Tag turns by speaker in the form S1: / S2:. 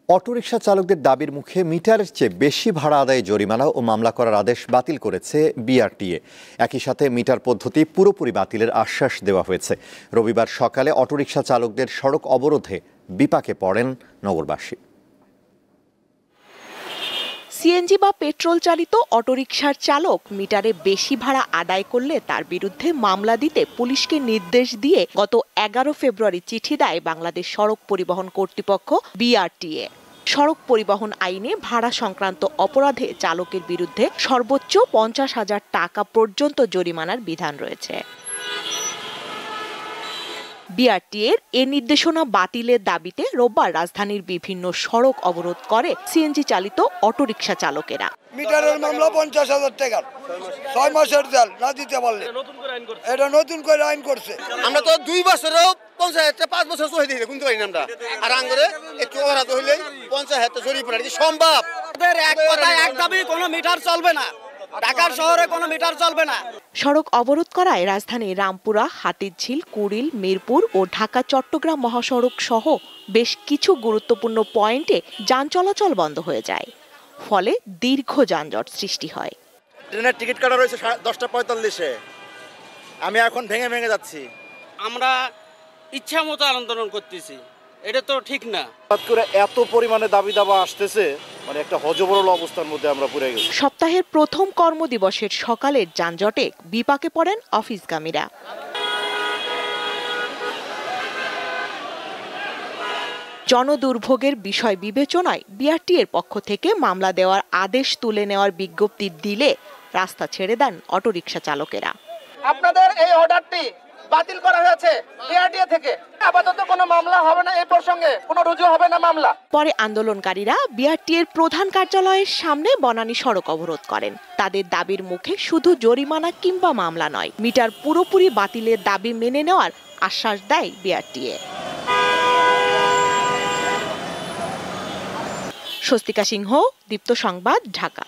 S1: Autorickshaw চালকদের দাবির মুখে মিটারের চেয়ে বেশি ভাড়া আদায়ে জরিমানা ও মামলা করার আদেশ বাতিল করেছে বিআরটিএ। একই সাথে মিটার পদ্ধতি পুরোপুরি বাতিলের আশ্বাস দেওয়া হয়েছে। রবিবার সকালে অটোরিকশা চালকদের সড়ক অবরোধে বিপাকে পড়েন নগরবাসী।
S2: সিএনজি বা পেট্রোল চালিত অটোরিকশার চালক মিটারে বেশি ভাড়া আদায় করলে তার বিরুদ্ধে মামলা দিতে পুলিশকে নির্দেশ দিয়ে গত 11 ফেব্রুয়ারি চিঠি দেয় বাংলাদেশ সড়ক পরিবহন কর্তৃপক্ষ বিআরটিএ। সড়ক পরিবহন আইনে ভাড়া সংক্রান্ত অপরাধে চালকের বিরুদ্ধে সর্বোচ্চ 50,000 টাকা পর্যন্ত জরিমানার বিধান রয়েছে। বিআরটিএর এ নির্দেশনা বাতিলের দাবিতে রোববার রাজধানীর বিভিন্ন সড়ক অবরোধ করে সিএনজি চালিত অটোরিকশা চালকেরা।
S3: মিটারের মামলা 50,000 টাকা, 6 মাসের জেল না দিতে পারলে এটা নতুন করে আইন করছে।
S4: আমরা তো 2 বছরেও 50,000 5 বছর চলে দিতে কিন্তু পারি না আমরা। আর আঙ্গরে একটু অপরাধ হইলেই 50,000 জরিমানা কি সম্ভব?
S5: আমাদের এক কথায় এক দাবি, কোনো মিটার চলবে না, ঢাকার শহরে কোনো মিটার চলবে না।
S2: সড়ক অবরোধ করায় রাজধানীর রামপুরা, হাতিরঝিল, কুড়িল, মিরপুর ও ঢাকা চট্টগ্রাম মহাসড়ক সহ বেশ কিছু গুরুত্বপূর্ণ পয়েন্টে যান চলাচল বন্ধ হয়ে যায়। ফলে দীর্ঘ যানজট সৃষ্টি হয়।
S4: ট্রেনের টিকিট কাটা রয়েছে 10:45-এ। আমি এখন ভেঙে ভেঙে যাচ্ছি।
S5: আমরা ইচ্ছা মতো আন্দোলন করতেছি, এটা তো ঠিক না।
S6: হঠাৎ করে এত পরিমাণে দাবি দাবা আসতেছে, মানে একটা হযবরল অবস্থার মধ্যে আমরা পড়ে গেছি।
S2: সপ্তাহের প্রথম কর্মদিবসের সকালের যানজটে বিপাকে পড়েন অফিসগামীরা। জনদুর্ভোগের বিষয় বিবেচনায় বিআরটিএর পক্ষ থেকে মামলা দেওয়ার আদেশ তুলে নেওয়ার বিজ্ঞপ্তি দিলে রাস্তা ছেড়ে দেন অটোরিকশা চালকেরা।
S7: আপনাদের এই অর্ডারটি বাতিল করা হয়েছে বিআরটিএ থেকে। আপাতত কোনো মামলা হবে না, এই প্রসঙ্গে কোনো রুজু হবে না মামলা।
S2: পরে আন্দোলনকারীরা বিআরটিএর প্রধান কার্যালয়ের সামনে বনানী সড়ক অবরোধ করেন। তাদের দাবির মুখে শুধু জরিমানা কিংবা মামলা নয়, মিটার পুরোপুরি বাতিলের দাবি মেনে নেওয়ার আশ্বাস দেয় বিআরটিএ। স্বস্তিকা সিংহ, দীপ্ত সংবাদ, ঢাকা।